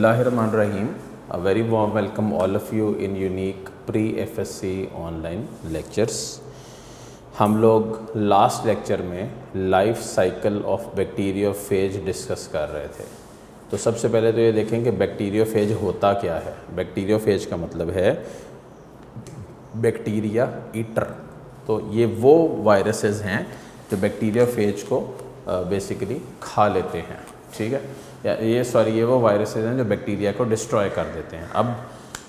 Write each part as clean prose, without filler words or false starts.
बिस्मिल्लाहिर्रहमानिर्रहीम। A very warm welcome all of you in unique pre-FSC online lectures। हम लोग last lecture में life cycle of bacteriophage discuss कर रहे थे। तो सबसे पहले तो ये देखें कि बैक्टीरियोफेज होता क्या है। बैक्टीरियोफेज का मतलब है बैक्टीरिया ईटर। तो ये वो वायरसेस हैं जो बैक्टीरियोफेज को बेसिकली खा लेते हैं, ठीक है। ये वो वायरसेस हैं जो बैक्टीरिया को डिस्ट्रॉय कर देते हैं। अब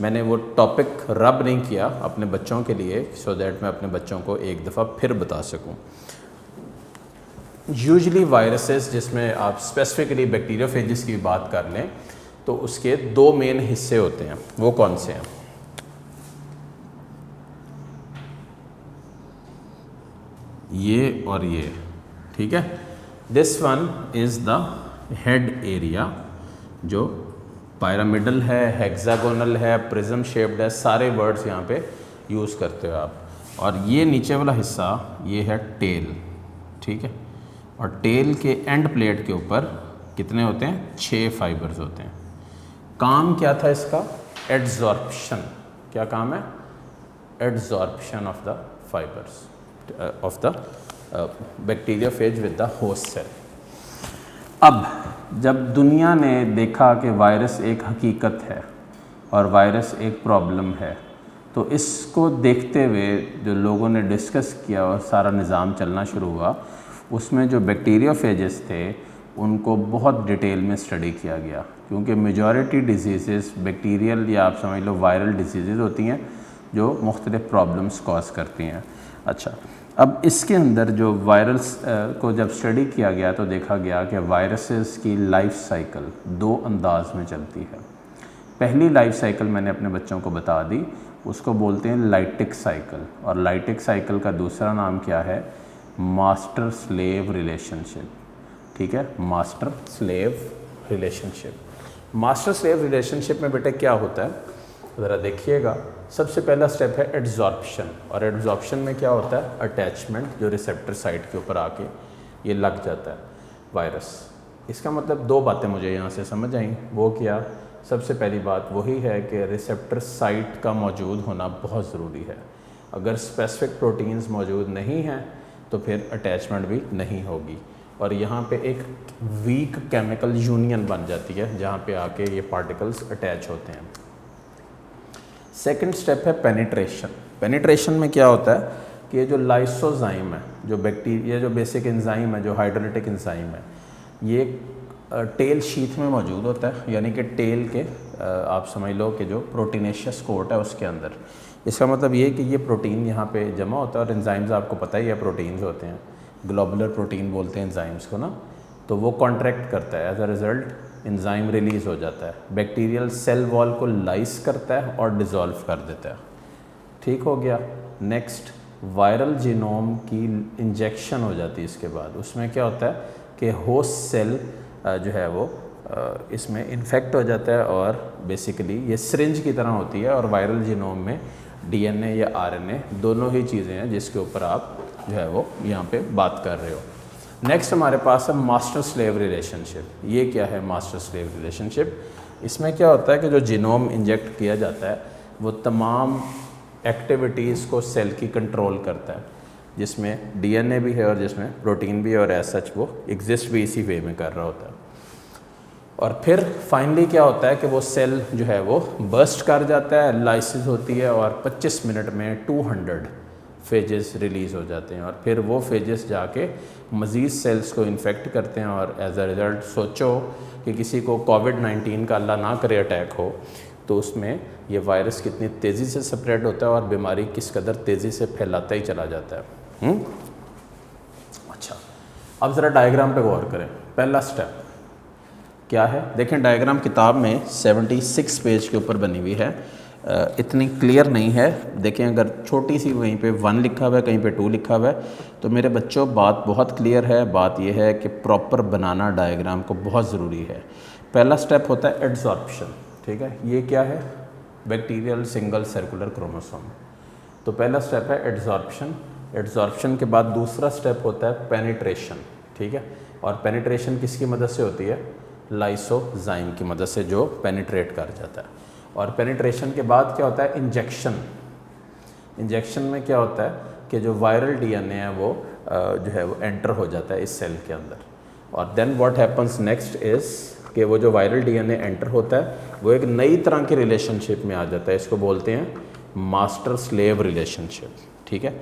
मैंने वो टॉपिक रब नहीं किया अपने बच्चों के लिए सो दैट मैं अपने बच्चों को एक दफ़ा फिर बता सकूं। यूजुअली वायरसेस जिसमें आप स्पेसिफिकली बैक्टीरियोफेजिस की बात कर लें तो उसके दो मेन हिस्से होते हैं। वो कौन से हैं? ये और ये, ठीक है। This one is the head area जो पिरामिडल है, हेक्सागोनल है, प्रिज्म शेप्ड है, सारे वर्ड्स यहाँ पे यूज़ करते हो आप। और ये नीचे वाला हिस्सा ये है टेल, ठीक है। और टेल के एंड प्लेट के ऊपर कितने होते हैं? 6 फाइबर्स होते हैं। काम क्या था इसका? एड्जॉर्प्शन। क्या काम है? Adsorption of the fibres of the bacteriophage with the host cell. अब जब दुनिया ने देखा कि वायरस एक हकीकत है और वायरस एक प्रॉब्लम है, तो इसको देखते हुए जो लोगों ने डिस्कस किया और सारा निज़ाम चलना शुरू हुआ, उसमें जो बैक्टीरियोफेजेस थे उनको बहुत डिटेल में स्टडी किया गया, क्योंकि मेजॉरिटी डिजीज़ बैक्टीरियल या आप समझ लो वायरल डिजीज़ होती हैं जो मुख्तलिफ़ प्रॉब्लम्स कॉज करती हैं। अच्छा, अब इसके अंदर जो वायरस को जब स्टडी किया गया तो देखा गया कि वायरसेस की लाइफ साइकिल दो अंदाज में चलती है। पहली लाइफ साइकिल मैंने अपने बच्चों को बता दी, उसको बोलते हैं लाइटिक साइकिल। और लाइटिक साइकिल का दूसरा नाम क्या है? मास्टर स्लेव रिलेशनशिप, ठीक है। Master slave relationship. Master slave relationship में बेटे क्या होता है ज़रा देखिएगा। सबसे पहला स्टेप है एड्जॉर्प्शन। और एड्जॉर्प्शन में क्या होता है? अटैचमेंट, जो रिसेप्टर साइट के ऊपर आके ये लग जाता है वायरस। इसका मतलब दो बातें मुझे यहाँ से समझ आई। वो क्या? सबसे पहली बात वही है कि रिसेप्टर साइट का मौजूद होना बहुत ज़रूरी है। अगर स्पेसिफिक प्रोटीन्स मौजूद नहीं हैं तो फिर अटैचमेंट भी नहीं होगी और यहाँ पे एक वीक केमिकल यूनियन बन जाती है जहाँ पे आके ये पार्टिकल्स अटैच होते हैं। सेकंड स्टेप है पेनिट्रेशन। पेनिट्रेशन में क्या होता है कि ये जो लाइसोजाइम है, जो बैक्टीरिया, जो बेसिक एंजाइम है, जो हाइड्रोलिटिक एंजाइम है, ये टेल शीथ में मौजूद होता है, यानी कि टेल के आप समझ लो कि जो प्रोटीनेशियस कोट है उसके अंदर। इसका मतलब ये कि ये प्रोटीन यहाँ पे जमा होता है और एंजाइम्स आपको पता ही है प्रोटीन्स होते हैं, ग्लोबुलर प्रोटीन बोलते हैं एंजाइम्स को ना। तो वो कॉन्ट्रैक्ट करता है, as a result enzyme release हो जाता है, बैक्टीरियल सेल वॉल को लाइस करता है और डिज़ोल्व कर देता है, ठीक हो गया। नेक्स्ट, वायरल जीनोम की इंजेक्शन हो जाती है। इसके बाद उसमें क्या होता है कि होस्ट सेल जो है वो इसमें इन्फेक्ट हो जाता है और बेसिकली ये सिरिंज की तरह होती है। और वायरल जीनोम में डीएनए या आरएनए दोनों ही चीज़ें हैं जिसके ऊपर आप जो है वो यहाँ पे बात कर रहे हो। नेक्स्ट हमारे पास है मास्टर स्लेव रिलेशनशिप। ये क्या है मास्टर स्लेव रिलेशनशिप? इसमें क्या होता है कि जो जीनोम इंजेक्ट किया जाता है वो तमाम एक्टिविटीज़ को सेल की कंट्रोल करता है, जिसमें डीएनए भी है और जिसमें प्रोटीन भी है, और एज सच वो एग्जिस्ट भी इसी वे में कर रहा होता है। और फिर फाइनली क्या होता है कि वो सेल जो है वो बर्स्ट कर जाता है, लाइसिस होती है और 25 मिनट में 200 फेजेस रिलीज़ हो जाते हैं। और फिर वो फेजेस जाके मज़ीद सेल्स को इन्फेक्ट करते हैं और एज अ रिज़ल्ट सोचो कि किसी को कोविड-19 का अल्लाह ना करे अटैक हो तो उसमें ये वायरस कितनी तेज़ी से स्प्रेड होता है और बीमारी किस कदर तेज़ी से फैलाता ही चला जाता है। अच्छा, अब ज़रा डायग्राम पे गौर करें। पहला स्टेप क्या है? देखें डायग्राम किताब में 76 पेज के ऊपर बनी हुई है, इतनी क्लियर नहीं है। देखें अगर छोटी सी वहीं पे 1 लिखा हुआ है, कहीं पे 2 लिखा हुआ है, तो मेरे बच्चों बात बहुत क्लियर है। बात यह है कि प्रॉपर बनाना डायग्राम को बहुत ज़रूरी है। पहला स्टेप होता है एड्जॉर्प्शन, ठीक है। ये क्या है? Bacterial single circular chromosome. तो पहला स्टेप है एड्जॉर्प्शन। एड्जॉर्प्शन के बाद दूसरा स्टेप होता है पेनिट्रेशन, ठीक है। और पेनिट्रेशन किसकी मदद से होती है? लाइसोजाइम की मदद से जो पेनिट्रेट कर जाता है। और पेनिट्रेशन के बाद क्या होता है, इंजेक्शन में क्या होता है कि जो वायरल डीएनए है वो जो है वो एंटर हो जाता है इस सेल के अंदर। और then what happens next is कि वो जो वायरल डीएनए एंटर होता है वो एक नई तरह की रिलेशनशिप में आ जाता है, इसको बोलते हैं मास्टर स्लेव रिलेशनशिप। ठीक है,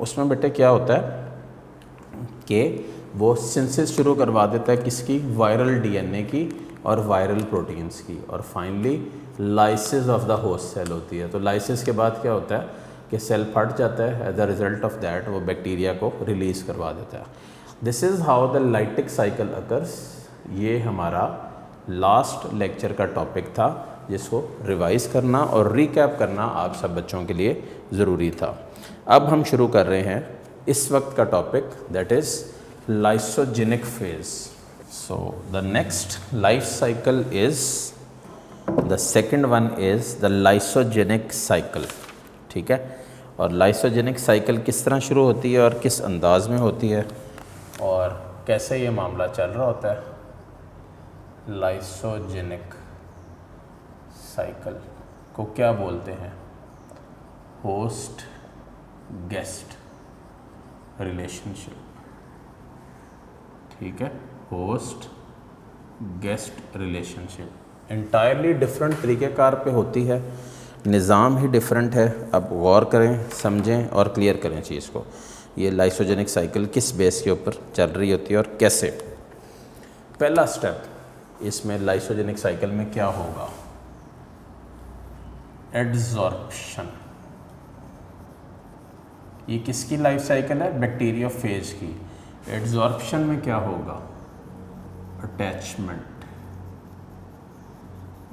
उसमें बेटे क्या होता है कि वो सिंथेसिस शुरू करवा देता है किसकी, वायरल डीएनए की और वायरल प्रोटीन्स की, और finally lysis of the host cell होती है। तो लाइसिस के बाद क्या होता है कि सेल फट जाता है, as a result of that वो बैक्टीरिया को रिलीज़ करवा देता है। This is how the lytic cycle occurs. ये हमारा लास्ट लेक्चर का टॉपिक था जिसको रिवाइज़ करना और रिकैप करना आप सब बच्चों के लिए ज़रूरी था। अब हम शुरू कर रहे हैं इस वक्त का topic, that is lysogenic phase. So the next life cycle is, the second one is the lysogenic cycle. ठीक है, और लाइसोजेनिक साइकिल किस तरह शुरू होती है और किस अंदाज में होती है और कैसे ये मामला चल रहा होता है। लाइसोजेनिक साइकिल को क्या बोलते हैं, होस्ट गेस्ट रिलेशनशिप। ठीक है, host guest relationship entirely different तरीक़ेकार पे होती है, निज़ाम ही डिफरेंट है। अब गौर करें, समझें और क्लियर करें चीज़ को। ये लाइसोजेनिक साइकिल किस बेस के ऊपर चल रही होती है और कैसे। पहला स्टेप इसमें लाइसोजेनिक साइकिल में क्या होगा, एडजॉर्प्शन। ये किसकी लाइफ साइकिल है, बैक्टीरियोफेज की। एडजॉर्प्शन में क्या होगा, अटैचमेंट।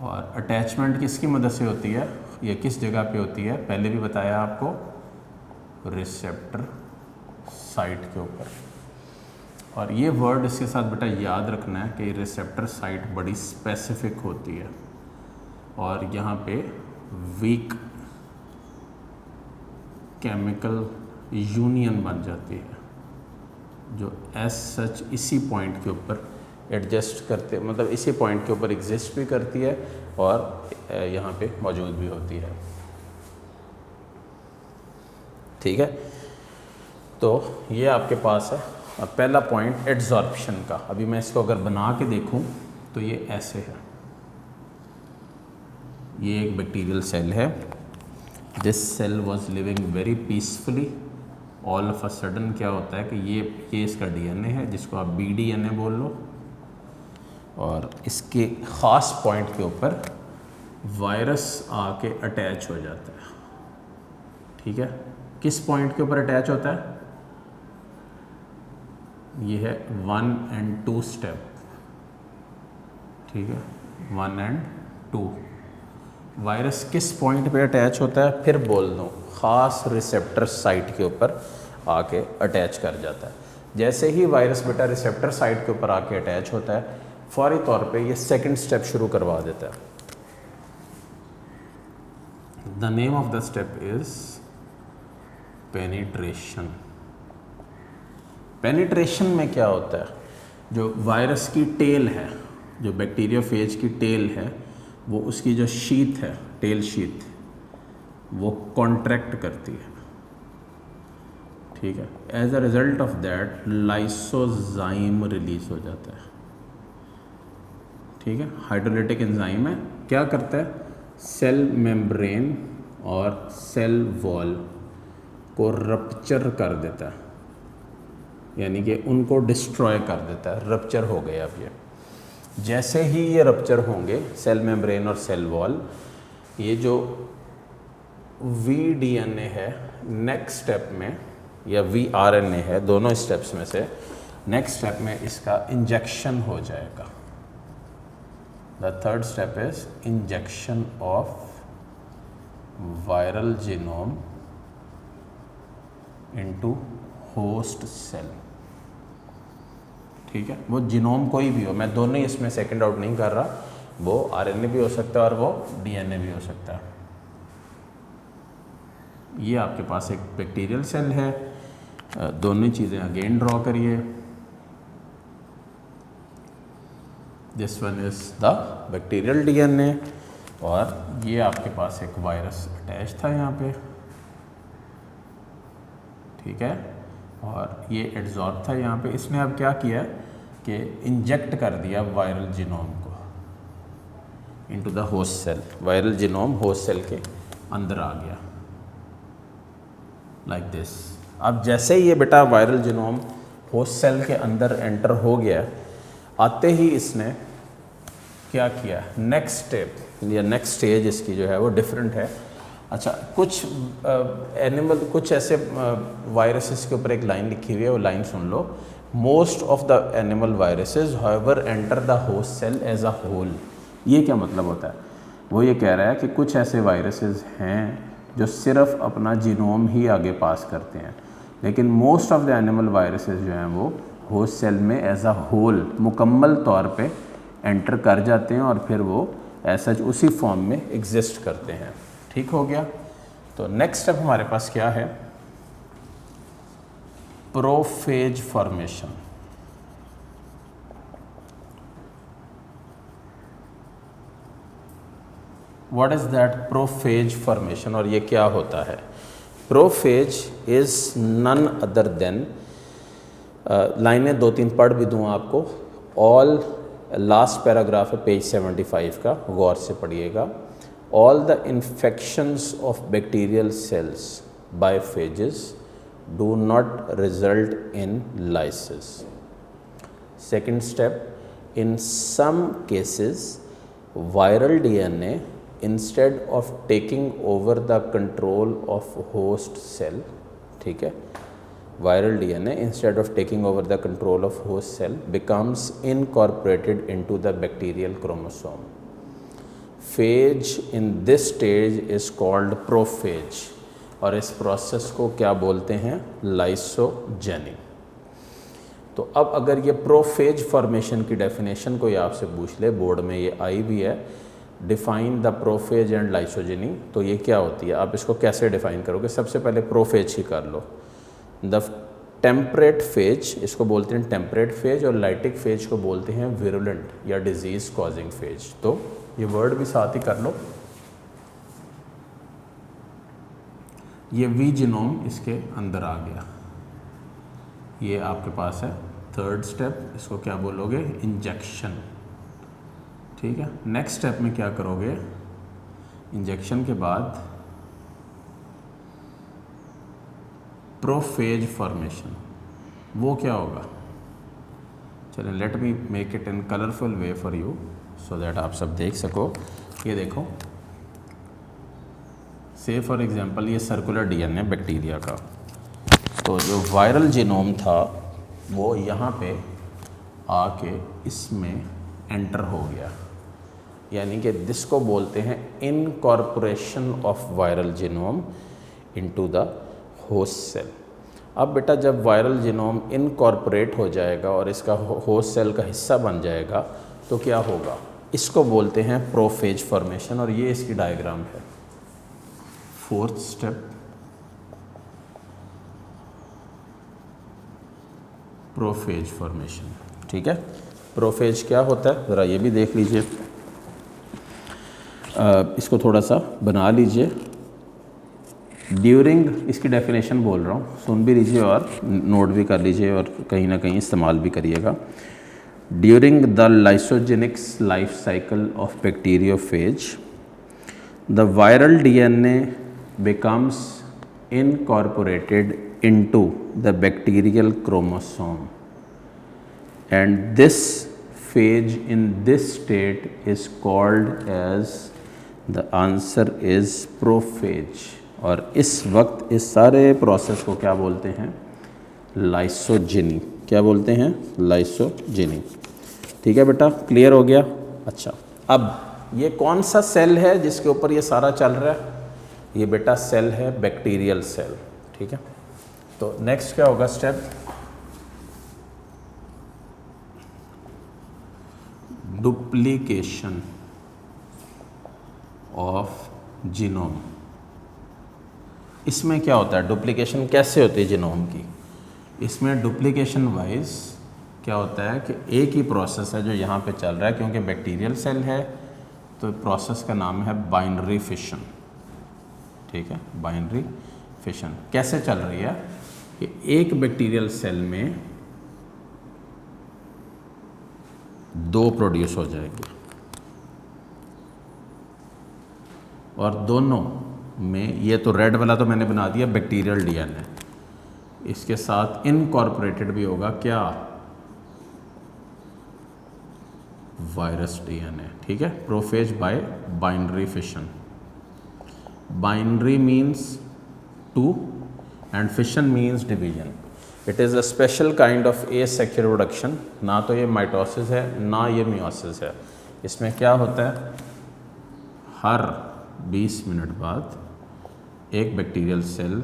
और अटैचमेंट किसकी मदद से होती है, ये किस जगह पे होती है, पहले भी बताया आपको, रिसेप्टर साइट के ऊपर। और ये वर्ड इसके साथ बेटा याद रखना है कि रिसेप्टर साइट बड़ी स्पेसिफिक होती है और यहाँ पे वीक केमिकल यूनियन बन जाती है जो एज सच इसी पॉइंट के ऊपर एडजस्ट करते, मतलब इसी पॉइंट के ऊपर एग्जिस्ट भी करती है और यहाँ पे मौजूद भी होती है। ठीक है, तो ये आपके पास है। अब पहला पॉइंट एडजॉर्प्शन का, अभी मैं इसको अगर बना के देखूं तो ये ऐसे है। ये एक बैक्टीरियल सेल है, this cell was living very peacefully. All of a sudden क्या होता है कि ये इसका डीएनए है जिसको आप बीडीएनए बोल लो, और इसके ख़ास पॉइंट के ऊपर वायरस आके अटैच हो जाता है। ठीक है, किस पॉइंट के ऊपर अटैच होता है, ये है 1 and 2 स्टेप। ठीक है, 1 and 2। वायरस किस पॉइंट पे अटैच होता है, फिर बोल दूँ, ख़ास रिसेप्टर साइट के ऊपर आके अटैच कर जाता है। जैसे ही वायरस बेटा रिसेप्टर साइट के ऊपर आके अटैच होता है, फौरी तौर पे ये सेकंड स्टेप शुरू करवा देता है। The name of the step is penetration. Penetration में क्या होता है, जो वायरस की टेल है, जो बैक्टीरियोफेज की टेल है, वो उसकी जो शीथ है, टेल शीथ, वो कॉन्ट्रैक्ट करती है। ठीक है, as a result of that lysozyme release हो जाता है। ठीक है, हाइड्रोलाइटिक एंजाइम है, क्या करता है, सेल मेम्ब्रेन और सेल वॉल को रप्चर कर देता है, यानी कि उनको डिस्ट्रॉय कर देता है। रप्चर हो गए अब ये। जैसे ही ये रप्चर होंगे सेल मेम्ब्रेन और सेल वॉल, ये जो वीडीएनए है नेक्स्ट स्टेप में, या वीआरएनए है, दोनों स्टेप्स में से नेक्स्ट स्टेप में इसका इंजेक्शन हो जाएगा। The third step is injection of viral genome into host cell. ठीक है, वो जीनोम कोई भी हो, मैं दोनों ही इसमें सेकंड आउट नहीं कर रहा, वो आरएनए भी हो सकता है और वो डीएनए भी हो सकता है। ये आपके पास एक बैक्टीरियल सेल है, दोनों चीज़ें अगेन ड्रॉ करिए। This one is the bacterial DNA, और ये आपके पास एक वायरस अटैच था यहाँ पे, ठीक है, और ये एड्सॉर्ब था यहाँ पे। इसने अब क्या किया कि इंजेक्ट कर दिया वायरल जीनोम को into the host cell. Viral genome host cell के अंदर आ गया लाइक दिस। अब जैसे ही ये बेटा वायरल जीनोम होस्ट सेल के अंदर एंटर हो गया, आते ही इसने क्या किया, नेक्स्ट स्टेप या नेक्स्ट स्टेज इसकी जो है वो डिफरेंट है। अच्छा, कुछ एनिमल, कुछ ऐसे वायरसेस के ऊपर एक लाइन लिखी हुई है, वो लाइन सुन लो। Most of the animal viruses however enter the host cell as a whole. ये क्या मतलब होता है? वो ये कह रहा है कि कुछ ऐसे वायरसेस हैं जो सिर्फ अपना जीनोम ही आगे पास करते हैं, लेकिन most of the animal viruses जो हैं वो होस्ट सेल में एज अ होल मुकम्मल तौर पे एंटर कर जाते हैं और फिर वो ऐसा उसी फॉर्म में एग्जिस्ट करते हैं। ठीक हो गया? तो नेक्स्ट स्टेप हमारे पास क्या है? Prophage formation. What is that prophage formation, और ये क्या होता है? Prophage is none other than, लाइनें 2-3 पढ़ भी दूँ आपको, ऑल, लास्ट पैराग्राफ है पेज 75 का, गौर से पढ़िएगा। All the infections of bacterial cells by phages do not result in lysis. Second step, in some cases, viral DNA, instead of taking over the control of host cell, ठीक है, viral DNA instead of taking over the control of host cell becomes incorporated into the bacterial chromosome. Phase in this stage is called prophase, और इस process को क्या बोलते हैं? लाइसोजेनिंग। तो अब अगर ये प्रोफेज फॉर्मेशन की डेफिनेशन कोई आपसे पूछ ले, बोर्ड में ये आई भी है, डिफाइन द प्रोफेज एंड लाइसोजेनिंग, तो ये क्या होती है? आप इसको कैसे डिफाइन करोगे? सबसे पहले प्रोफेज ही कर लो। द टेम्परेट फेज, इसको बोलते हैं टेम्परेट फेज, और लाइटिक फेज को बोलते हैं विरुलेंट या डिजीज कॉजिंग फेज। तो ये वर्ड भी साथ ही कर लो। ये वी जीनोम इसके अंदर आ गया, ये आपके पास है थर्ड स्टेप, इसको क्या बोलोगे? इंजेक्शन। ठीक है, नेक्स्ट स्टेप में क्या करोगे? इंजेक्शन के बाद प्रोफेज फॉर्मेशन, वो क्या होगा? चलें, let me make it in colourful way for you so that आप सब देख सको। ये देखो, से फॉर एग्जांपल ये सर्कुलर डीएनए बैक्टीरिया का, तो जो वायरल जीनोम था वो यहाँ पे आके इसमें एंटर हो गया, यानी कि जिसको बोलते हैं incorporation of viral genome into the host cell. अब बेटा जब वायरल जीनोम इनकॉर्पोरेट हो जाएगा और इसका होस्ट सेल का हिस्सा बन जाएगा तो क्या होगा? इसको बोलते हैं प्रोफेज फॉर्मेशन, और ये इसकी डायग्राम है। Fourth step, prophase formation. ठीक है, प्रोफेज क्या होता है ज़रा ये भी देख लीजिए, इसको थोड़ा सा बना लीजिए। ड्यूरिंग, इसकी डेफिनेशन बोल रहा हूँ, सुन भी लीजिए और नोट भी कर लीजिए और कहीं ना कहीं इस्तेमाल भी करिएगा। During the lysogenics life cycle of bacteriophage, the viral DNA becomes incorporated into the bacterial chromosome, and this phase in this state is called as, the answer is prophage। और इस वक्त इस सारे प्रोसेस को क्या बोलते हैं? लाइसोजेनी। क्या बोलते हैं? लाइसोजेनी। ठीक है बेटा, क्लियर हो गया? अच्छा, अब ये कौन सा सेल है जिसके ऊपर ये सारा चल रहा है? ये बेटा सेल है बैक्टीरियल सेल। ठीक है, तो नेक्स्ट क्या होगा स्टेप? Duplication of genome. इसमें क्या होता है? डुप्लीकेशन कैसे होती है जीनोम की? इसमें डुप्लीकेशन वाइज क्या होता है कि एक ही प्रोसेस है जो यहाँ पे चल रहा है, क्योंकि बैक्टीरियल सेल है तो प्रोसेस का नाम है बाइनरी फिशन। ठीक है, बाइनरी फिशन कैसे चल रही है कि एक बैक्टीरियल सेल में 2 प्रोड्यूस हो जाएंगे और दोनों में, ये तो रेड वाला तो मैंने बना दिया बैक्टीरियल डीएनए, इसके साथ इनकॉर्पोरेटेड भी होगा क्या, वायरस डीएनए। ठीक है, prophase bye binary fission. Binary means 2 and fission means division. It is a special kind of asexual reproduction. ना तो ये माइटोसिस है ना ये मियोसिस है। इसमें क्या होता है, हर 20 मिनट बाद एक बैक्टीरियल सेल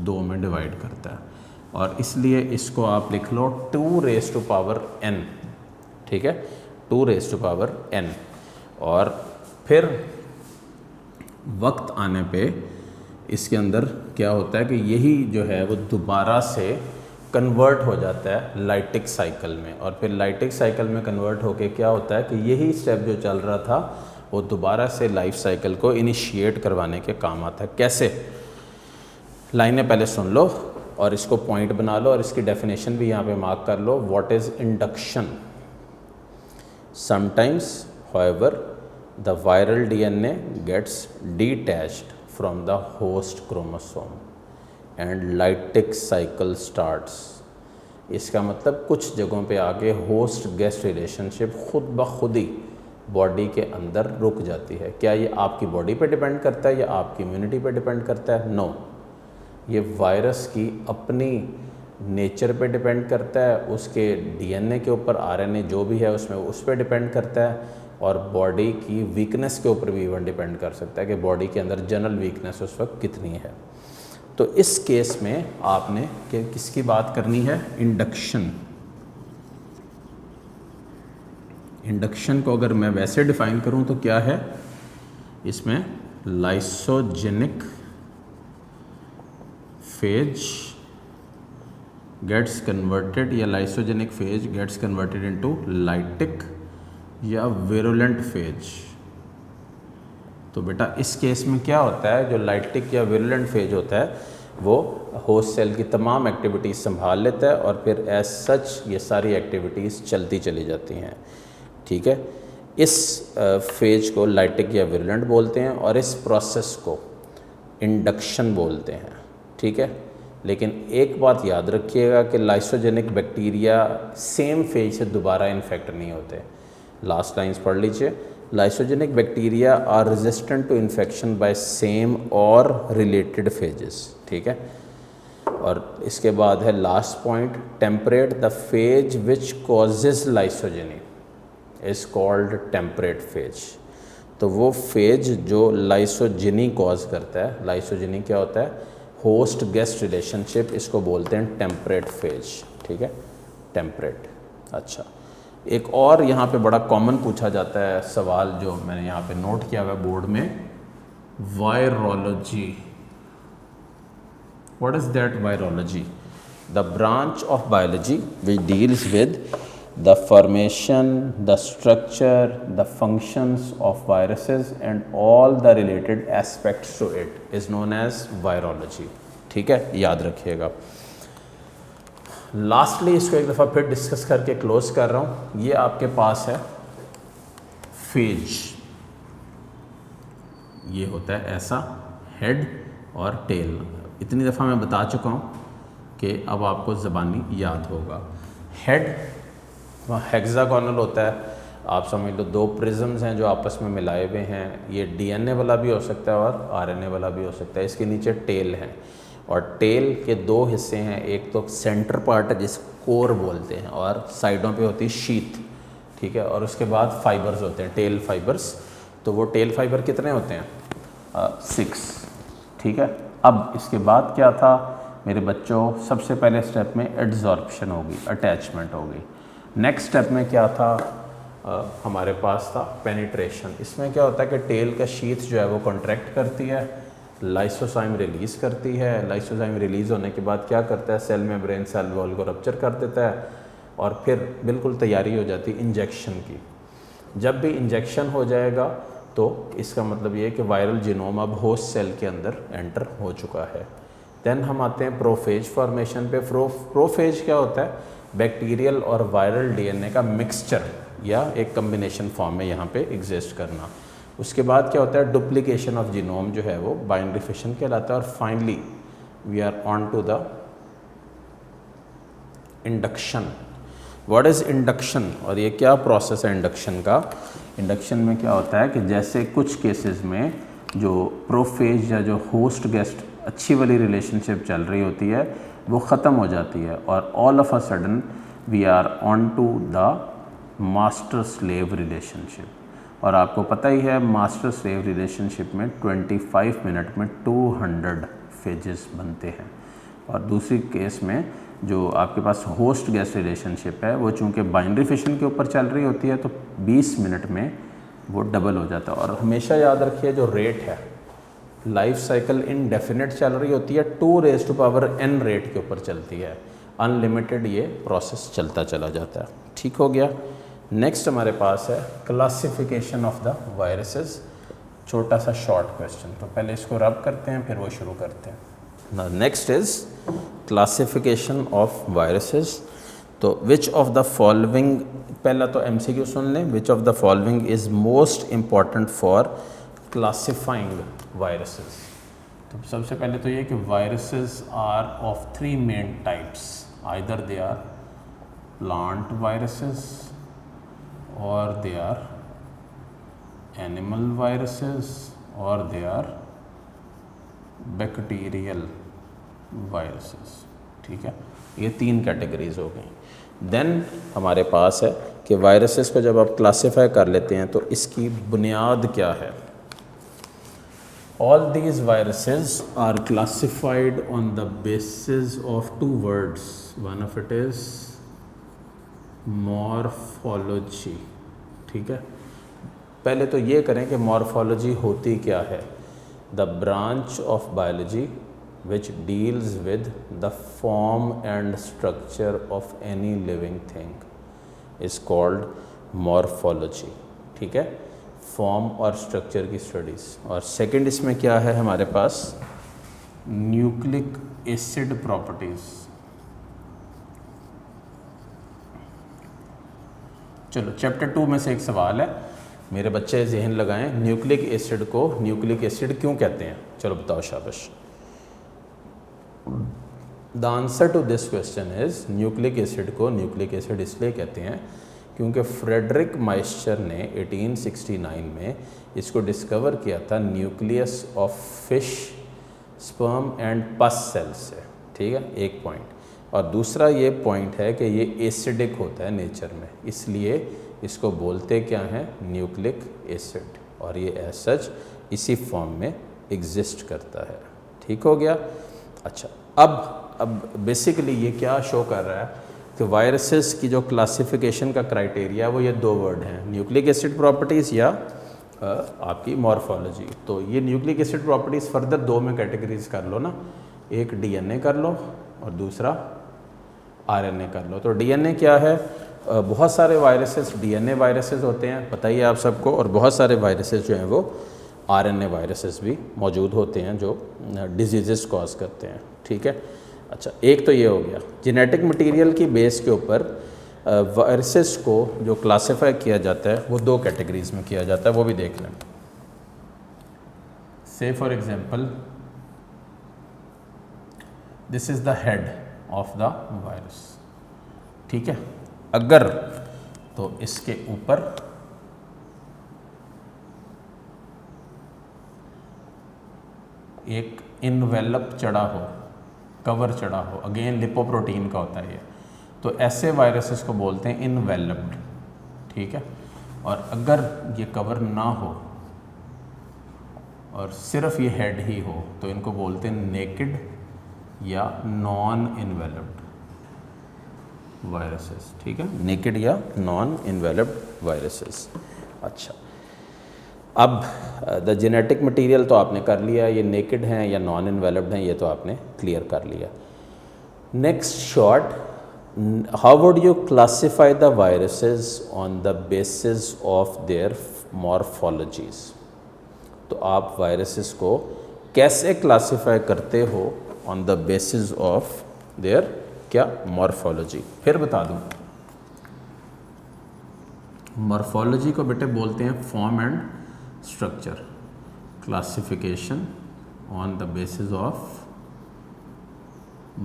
2 में डिवाइड करता है, और इसलिए इसको आप लिख लो 2⁻n। ठीक है, 2⁻n। और फिर वक्त आने पे इसके अंदर क्या होता है कि यही जो है वो दोबारा से कन्वर्ट हो जाता है लाइटिक साइकिल में, और फिर लाइटिक साइकिल में कन्वर्ट होके क्या होता है कि यही स्टेप जो चल रहा था वो दोबारा से लाइफ साइकिल को इनिशिएट करवाने के काम आता है। कैसे, लाइनें पहले सुन लो और इसको पॉइंट बना लो और इसकी डेफिनेशन भी यहाँ पे मार्क कर लो। What is induction? Sometimes, however, the viral DNA gets detached from the host chromosome and lytic cycle starts. इसका मतलब कुछ जगहों पे आके होस्ट गेस्ट रिलेशनशिप खुद ब खुद ही बॉडी के अंदर रुक जाती है। क्या ये आपकी बॉडी पे डिपेंड करता है या आपकी इम्यूनिटी पे डिपेंड करता है? नो, ये वायरस की अपनी नेचर पे डिपेंड करता है, उसके डीएनए के ऊपर, आरएनए जो भी है उसमें उस पर डिपेंड करता है, और बॉडी की वीकनेस के ऊपर भी इवन डिपेंड कर सकता है कि बॉडी के अंदर जनरल वीकनेस उस वक्त कितनी है। तो इस केस में आपने किसकी बात करनी है? इंडक्शन। इंडक्शन को अगर मैं वैसे डिफाइन करूं तो क्या है इसमें? लाइसोजेनिक फेज गेट्स कन्वर्टेड, या lysogenic phage gets converted into lytic या विरुलेंट फेज। तो बेटा इस केस में क्या होता है, जो लाइटिक या विरुलेंट फेज होता है वो होस्ट सेल की तमाम एक्टिविटीज़ संभाल लेता है, और फिर एज सच ये सारी एक्टिविटीज़ चलती चली जाती हैं। ठीक है, इस फेज को लाइटिक या विरुलेंट बोलते हैं और इस प्रोसेस को इंडक्शन बोलते हैं। ठीक है, लेकिन एक बात याद रखिएगा कि लाइसोजेनिक बैक्टीरिया सेम फेज से दोबारा इन्फेक्ट नहीं होते। लास्ट लाइन्स पढ़ लीजिए। Lysogenic bacteria are resistant to infection by same और रिलेटेड फेजेस। ठीक है, और इसके बाद है last point, temperate the phage which causes lysogeny is called temperate phage. तो वो फेज जो लाइसोजेनी कॉज करता है, लाइसोजेनी क्या होता है? होस्ट गेस्ट रिलेशनशिप, इसको बोलते हैं टेम्परेट फेज। ठीक है, टेम्परेट। अच्छा, एक और यहाँ पे बड़ा कॉमन पूछा जाता है सवाल जो मैंने यहाँ पे नोट किया हुआ है बोर्ड में, virology. What is that virology? The branch of biology which deals with the formation, the structure, the functions of viruses and all the related aspects to it is known as virology. ठीक है, याद रखिएगा। Lastly इसको एक दफ़ा फिर discuss करके close कर रहा हूँ। ये आपके पास है फेज, ये होता है ऐसा हेड और टेल। इतनी दफ़ा मैं बता चुका हूँ कि अब आपको ज़बानी याद होगा। हेड हेक्सागोनल होता है, आप समझ लो 2 प्रिज्म्स हैं जो आपस में मिलाए हुए हैं। ये डीएनए वाला भी हो सकता है और आरएनए वाला भी हो सकता है। इसके नीचे टेल है, और टेल के 2 हिस्से हैं, एक तो सेंटर पार्ट है जिसको कोर बोलते हैं, और साइडों पे होती है शीथ। ठीक है, और उसके बाद फाइबर्स होते हैं, टेल फाइबर्स। तो वो टेल फाइबर कितने होते हैं? 6। ठीक है, अब इसके बाद क्या था मेरे बच्चों? सबसे पहले स्टेप में एड्जॉर्प्शन होगी, अटैचमेंट होगी। नेक्स्ट स्टेप में क्या था हमारे पास था पेनिट्रेशन। इसमें क्या होता है कि टेल का शीथ जो है वो कॉन्ट्रैक्ट करती है, लाइसोसाइम रिलीज़ करती है। लाइसोसाइम रिलीज़ होने के बाद क्या करता है? सेल मेम्ब्रेन सेल वॉल को रप्चर कर देता है, और फिर बिल्कुल तैयारी हो जाती है इंजेक्शन की। जब भी इंजेक्शन हो जाएगा तो इसका मतलब ये है कि वायरल जीनोम अब होस्ट सेल के अंदर एंटर हो चुका है। देन हम आते हैं प्रोफेज फॉर्मेशन पे। प्रोफेज क्या होता है? बैक्टीरियल और वायरल डीएनए का मिक्सचर या एक कम्बिनेशन फॉर्म में यहाँ पे एग्जिस्ट करना। उसके बाद क्या होता है? डुप्लीकेशन ऑफ जीनोम जो है वो बाइनरी फिशन कहलाता है। और finally we are on to the induction. What is induction और ये क्या प्रोसेस है इंडक्शन का? इंडक्शन में क्या होता है कि जैसे कुछ केसेस में जो प्रोफेज या जो होस्ट गेस्ट अच्छी वाली रिलेशनशिप चल रही होती है वो ख़त्म हो जाती है और all of a sudden we are on to the master slave relationship. और आपको पता ही है मास्टर स्लेव रिलेशनशिप में 25 मिनट में 200 फेजेस बनते हैं। और दूसरी केस में जो आपके पास होस्ट गेस्ट रिलेशनशिप है वो चूँकि बाइनरी फिशन के ऊपर चल रही होती है तो 20 मिनट में वो डबल हो जाता है। और हमेशा याद रखिए जो रेट है लाइफ साइकिल इनडेफिनेट चल रही होती है, 2n रेट के ऊपर चलती है। अनलिमिटेड ये प्रोसेस चलता चला जाता है। ठीक हो गया। नेक्स्ट हमारे पास है क्लासिफिकेशन ऑफ द वायरसेस। छोटा सा शॉर्ट क्वेश्चन, तो पहले इसको रब करते हैं फिर वो शुरू करते हैं। Next is classification of viruses. तो विच ऑफ द फॉलोइंग, पहला तो एमसीक्यू सुन लें, which of the following is most important for classifying viruses. तो सबसे पहले तो ये कि viruses are of 3 main types, either they are plant viruses और दे आर एनिमल वायरसेस और दे आर बैक्टीरियल वायरसेस। ठीक है, ये 3 कैटेगरीज हो गई। देन हमारे पास है कि वायरसेस को जब आप क्लासिफाई कर लेते हैं तो इसकी बुनियाद क्या है। All these viruses are classified on the basis of 2 words, one of it is morphology. ठीक है, पहले तो ये करें कि मॉर्फोलॉजी होती क्या है। The branch of biology which deals with the form and structure of any living thing is called morphology। ठीक है, फॉर्म और स्ट्रक्चर की स्टडीज़। और सेकंड इसमें क्या है हमारे पास, न्यूक्लिक एसिड प्रॉपर्टीज़। चलो चैप्टर 2 में से एक सवाल है, मेरे बच्चे जहन लगाएं, न्यूक्लिक एसिड को न्यूक्लिक एसिड क्यों कहते हैं? चलो बताओ, शाबाश। The answer to this question is nucleic acid को न्यूक्लिक एसिड इसलिए कहते हैं क्योंकि फ्रेडरिक माइस्चर ने 1869 में इसको डिस्कवर किया था nucleus of fish, sperm and pus cell से। ठीक है, एक पॉइंट। और दूसरा ये पॉइंट है कि ये एसिडिक होता है नेचर में, इसलिए इसको बोलते क्या हैं, न्यूक्लिक एसिड। और ये एज सच इसी फॉर्म में एग्जिस्ट करता है। ठीक हो गया। अच्छा, अब बेसिकली ये क्या शो कर रहा है कि वायरसेस की जो क्लासिफिकेशन का क्राइटेरिया है वो ये 2 वर्ड हैं, न्यूक्लिक एसिड प्रॉपर्टीज़ या आपकी मॉर्फोलॉजी। तो ये न्यूक्लिक एसिड प्रॉपर्टीज़ फर्दर 2 में कैटेगरीज कर लो ना, एक डीएनए कर लो और दूसरा आरएनए कर लो। तो डीएनए क्या है, बहुत सारे वायरसेस डीएनए वायरसेस होते हैं, पता ही है आप सबको, और बहुत सारे वायरसेस जो हैं वो आरएनए वायरसेस भी मौजूद होते हैं जो डिजीज़ कॉज करते हैं। ठीक है, अच्छा, एक तो ये हो गया। जेनेटिक मटेरियल की बेस के ऊपर वायरसेस को जो क्लासिफाई किया जाता है वो 2 कैटेगरीज में किया जाता है, वो भी देख लें। से for example this is the head of the virus. ठीक है, अगर तो इसके ऊपर एक इनवेलप चढ़ा हो, कवर चढ़ा हो, अगेन लिपोप्रोटीन का होता है ये, तो ऐसे वायरसेस को बोलते हैं इनवेलप्ड। ठीक है, और अगर ये कवर ना हो और सिर्फ ये हेड ही हो तो इनको बोलते हैं नेकेड या नॉन इनवेलप्ड वायरसेस। ठीक है, नेकेड या नॉन इनवेलप्ड वायरसेस। अच्छा, अब द जेनेटिक मटेरियल तो आपने कर लिया, ये नेकेड हैं या नॉन इन्वेलप्ड हैं, ये तो आपने क्लियर कर लिया। Next short, how would you classify the viruses on the basis of their morphologies? तो आप वायरसेस को कैसे क्लासिफाई करते हो on the basis of their क्या मॉर्फोलॉजी? फिर बता दूं, मॉर्फोलॉजी को बेटे बोलते हैं form and structure, classification on the basis of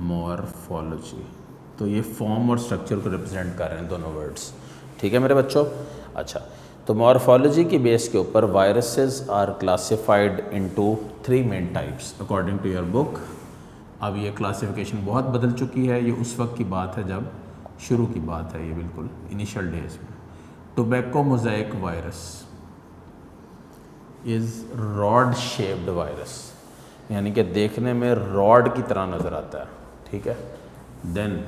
morphology. तो ये फॉर्म और स्ट्रक्चर को रिप्रेजेंट कर रहे हैं दोनों वर्ड्स, ठीक है मेरे बच्चों। अच्छा, तो मॉर्फोलॉजी की बेस के ऊपर viruses are classified into 3 main types according to your book. अब ये क्लासिफिकेशन बहुत बदल चुकी है, ये उस वक्त की बात है जब शुरू की बात है, ये बिल्कुल इनिशियल डेज में। Tobacco mosaic virus is rod shaped virus, यानी कि देखने में रॉड की तरह नज़र आता है, ठीक है। Then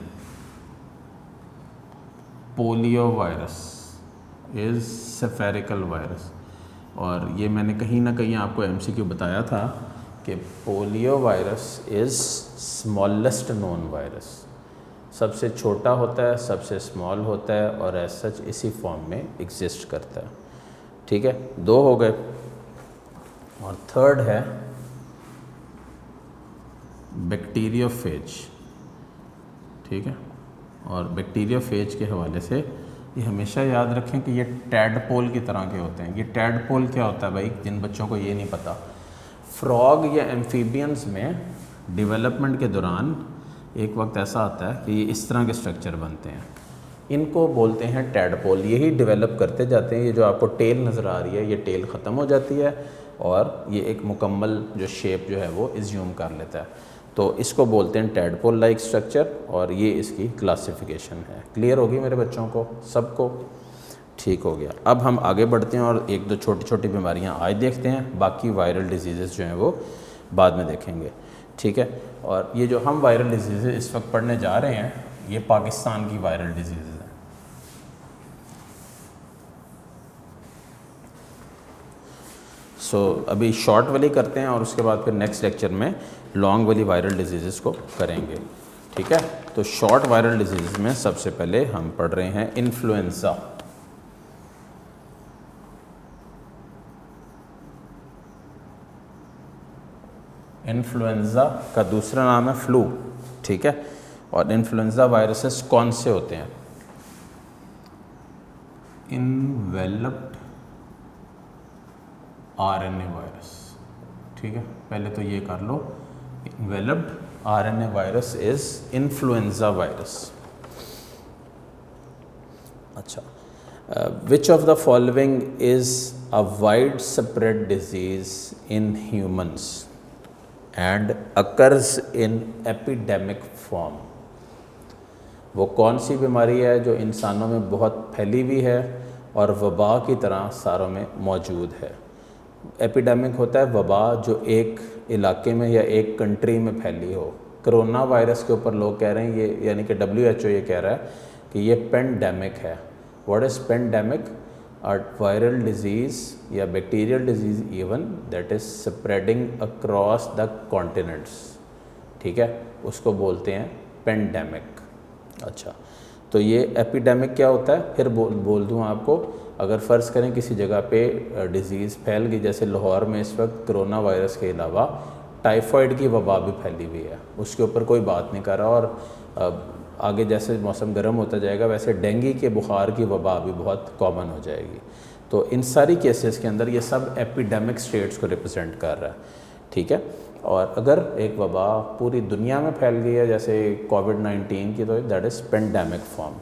polio virus is spherical virus, और ये मैंने कहीं ना कहीं आपको एमसीक्यू बताया था कि polio virus is smallest known virus, सबसे छोटा होता है, सबसे स्मॉल होता है और एज सच इसी फॉर्म में एग्जिस्ट करता है, ठीक है। 2 हो गए, और थर्ड है बैक्टीरियोफेज, ठीक है। और बैक्टीरियोफेज के हवाले से ये हमेशा याद रखें कि ये टैडपोल की तरह के होते हैं। ये टैडपोल क्या होता है भाई, जिन बच्चों को ये नहीं पता, फ्रॉग या एम्फीबियंस में डेवलपमेंट के दौरान एक वक्त ऐसा आता है कि ये इस तरह के स्ट्रक्चर बनते हैं, इनको बोलते हैं टैडपोल। यही डेवलप करते जाते हैं, ये जो आपको टेल नज़र आ रही है, ये टेल ख़त्म हो जाती है और ये एक मुकम्मल जो शेप जो है वो इज्यूम कर लेता है, तो इसको बोलते हैं टैडपोल लाइक स्ट्रक्चर, और ये इसकी क्लासिफिकेशन है। क्लियर होगी मेरे बच्चों को सबको? ठीक हो गया। अब हम आगे बढ़ते हैं और 1-2 छोटी छोटी बीमारियां आज देखते हैं, बाकी वायरल डिजीज़ जो हैं वो बाद में देखेंगे, ठीक है। और ये जो हम वायरल डिजीज़ इस वक्त पढ़ने जा रहे हैं, ये पाकिस्तान की वायरल डिजीज़ है। अभी शॉर्ट वाली करते हैं और उसके बाद फिर नेक्स्ट लेक्चर में लॉन्ग वाली वायरल डिजीज़ को करेंगे, ठीक है। तो शॉर्ट वायरल डिजीज़ में सबसे पहले हम पढ़ रहे हैं इन्फ्लुएंज़ा। इन्फ्लुएंज़ा का दूसरा नाम है फ्लू, ठीक है। और इन्फ्लुएंज़ा वायरसेस कौन से होते हैं? इनवेलप्ड आरएनए वायरस, ठीक है। पहले तो ये कर लो, enveloped RNA virus is influenza virus. अच्छा, which of the following is a wide spread disease in humans and occurs in epidemic form? वो कौन सी बीमारी है जो इंसानों में बहुत फैली हुई है और वबा की तरह सारों में मौजूद है? एपिडेमिक होता है वबा जो एक इलाके में या एक कंट्री में फैली हो। कोरोना वायरस के ऊपर लोग कह रहे हैं ये, यानी कि WHO ये कह रहा है कि ये पेंडेमिक है। What is pandemic? A viral disease या bacterial disease even that is spreading across the continents, ठीक है, उसको बोलते हैं पेंडेमिक। अच्छा, तो ये एपिडेमिक क्या होता है? फिर बोल दूँ आपको, अगर फ़र्ज़ करें किसी जगह पे डिज़ीज़ फैल गई, जैसे लाहौर में इस वक्त कोरोना वायरस के अलावा टाइफाइड की वबा भी फैली हुई है, उसके ऊपर कोई बात नहीं कर रहा। और आगे जैसे मौसम गर्म होता जाएगा वैसे डेंगू के बुखार की वबा भी बहुत कॉमन हो जाएगी। तो इन सारी केसेस के अंदर ये सब एपिडेमिक स्टेट्स को रिप्रेजेंट कर रहा है, ठीक है। और अगर एक वबा पूरी दुनिया में फैल गई है जैसे कोविड-19 की, तो दैट इज़ पेंडेमिक फॉर्म।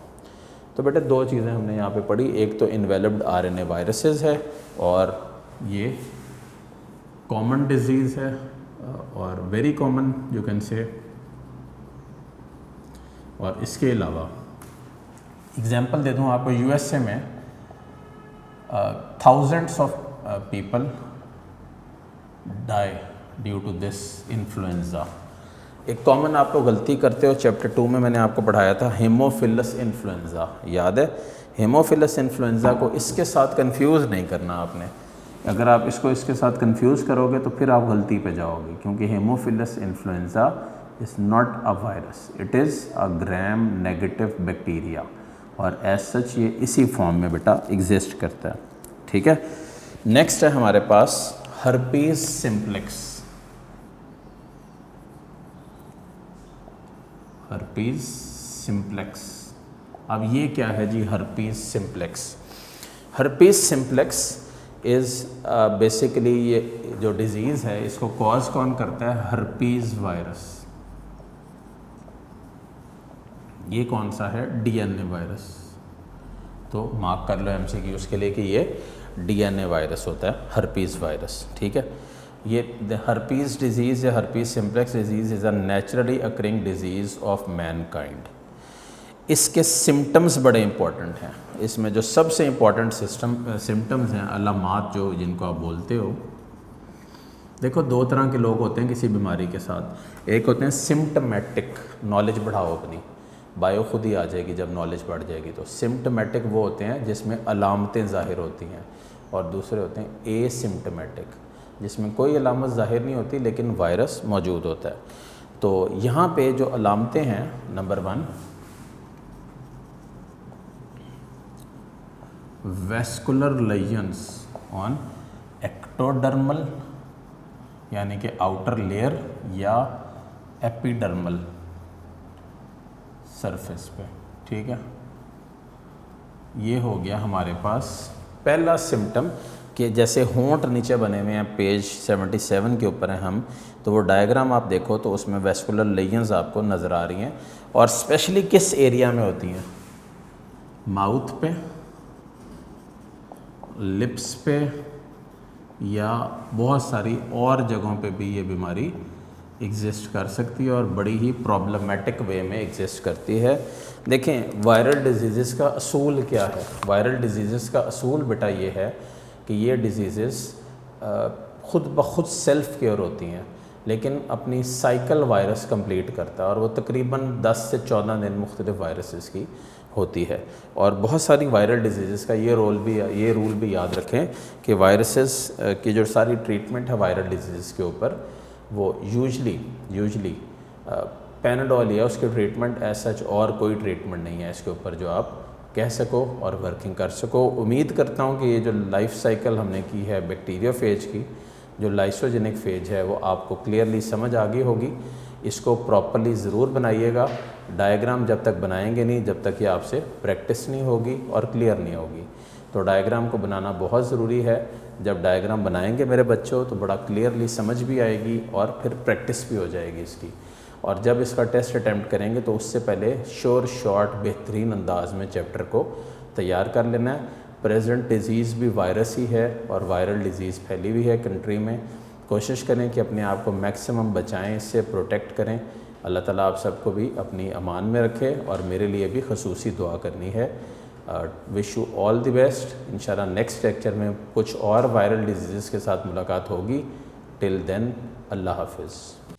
तो बेटे 2 चीज़ें हमने यहाँ पे पढ़ी, एक तो इनवेलप्ड आरएनए वायरसेस है और ये कॉमन डिजीज़ है और very common you can say. और इसके अलावा एग्जांपल दे दूँ आपको, USA में thousands of people die due to this influenza. एक कॉमन आपको गलती करते हो, चैप्टर 2 में मैंने आपको पढ़ाया था हेमोफिलस इन्फ्लुएंज़ा, याद है? हेमोफिलस इन्फ्लुएंज़ा को इसके साथ कंफ्यूज नहीं करना आपने। अगर आप इसको इसके साथ कंफ्यूज करोगे तो फिर आप गलती पे जाओगे, क्योंकि Haemophilus influenza is not a virus, it is a gram negative bacteria, और एज सच ये इसी फॉर्म में बेटा एग्जिस्ट करता है। ठीक है, नेक्स्ट है हमारे पास हर्पीज सिम्प्लेक्स। हर्पीज सिम्प्लेक्स, अब ये क्या है जी herpes simplex? Herpes simplex is basically ये जो डिज़ीज़ है इसको कॉज कौन करता है? Herpes virus. ये कौन सा है? DNA virus. तो मार्क कर लो एमसीक्यू उसके लिए कि ये डीएनए वायरस होता है, हर्पीज वायरस। ठीक है, ये हर्पीज डिजीज़ या herpes simplex disease is a naturally occurring disease of Mankind. इसके सिम्टम्स बड़े इंपॉर्टेंट हैं। इसमें जो सबसे इम्पॉर्टेंट सिम्टम्स हैं, अलामात जो जिनको आप बोलते हो, देखो दो तरह के लोग होते हैं किसी बीमारी के साथ। एक होते हैं सिम्टमेटिक, नॉलेज बढ़ाओ अपनी, बायो खुद ही आ जाएगी जब नॉलेज बढ़ जाएगी। तो सिम्टमेटिक वो होते हैं जिसमें अलामतें ज़ाहिर होती हैं, और दूसरे होते हैं एसिम्टमेटिक, जिसमें कोई अलामत ज़ाहिर नहीं होती लेकिन वायरस मौजूद होता है। तो यहाँ पे जो अलामतें हैं, number 1 vascular lesions on ectodermal यानी कि आउटर लेयर या एपिडर्मल सरफेस पे। ठीक है, ये हो गया हमारे पास पहला सिम्टम कि जैसे होंठ नीचे बने हुए हैं, पेज 77 के ऊपर हैं हम, तो वो डायग्राम आप देखो तो उसमें वेस्कुलर लेजन्स आपको नज़र आ रही हैं, और स्पेशली किस एरिया में होती हैं? माउथ पे, लिप्स पे, या बहुत सारी और जगहों पे भी ये बीमारी एग्जिस्ट कर सकती है और बड़ी ही प्रॉब्लमेटिक वे में एग्जिस्ट करती है। देखें वायरल डिजीज़ का असूल क्या है? वायरल डिजीज़ का असूल बेटा ये है कि ये डिजीज़ ख़ुद ब खुद सेल्फ केयर होती हैं, लेकिन अपनी साइकिल वायरस कंप्लीट करता है, और वो तकरीबन 10 से 14 दिन मुख्तलिफ वायरसेस की होती है। और बहुत सारी वायरल डिजीज़ का ये रूल भी याद रखें कि वायरसेस की जो सारी ट्रीटमेंट है वायरल डिजीज़ के ऊपर, वो यूजली पैनाडोल या उसकी ट्रीटमेंट एज सच और कोई ट्रीटमेंट नहीं है इसके ऊपर जो आप कह सको और वर्किंग कर सको। उम्मीद करता हूँ कि ये जो लाइफ साइकिल हमने की है बैक्टीरिया फेज की, जो लाइसोजेनिक फेज है, वो आपको क्लियरली समझ आ गई होगी। इसको प्रॉपर्ली ज़रूर बनाइएगा। डायग्राम जब तक बनाएंगे नहीं, जब तक ये आपसे प्रैक्टिस नहीं होगी और क्लियर नहीं होगी। तो डायग्राम को बनाना बहुत ज़रूरी है। जब डायग्राम बनाएंगे मेरे बच्चों तो बड़ा क्लियरली समझ भी आएगी और फिर प्रैक्टिस भी हो जाएगी इसकी। और जब इसका टेस्ट अटैम्प्ट करेंगे तो उससे पहले शॉर्ट बेहतरीन अंदाज में चैप्टर को तैयार कर लेना है। प्रेजेंट डिज़ीज़ भी वायरस ही है और वायरल डिज़ीज़ फैली हुई है कंट्री में। कोशिश करें कि अपने आप को मैक्सिमम बचाएं, इससे प्रोटेक्ट करें। अल्लाह ताला आप सबको भी अपनी अमान में रखे और मेरे लिए भी खसूसी दुआ करनी है। Wish you all the best. इंशाल्लाह नेक्स्ट लेक्चर में कुछ और वायरल डिजीज़ के साथ मुलाकात होगी। टिल देन अल्लाह हाफिज़।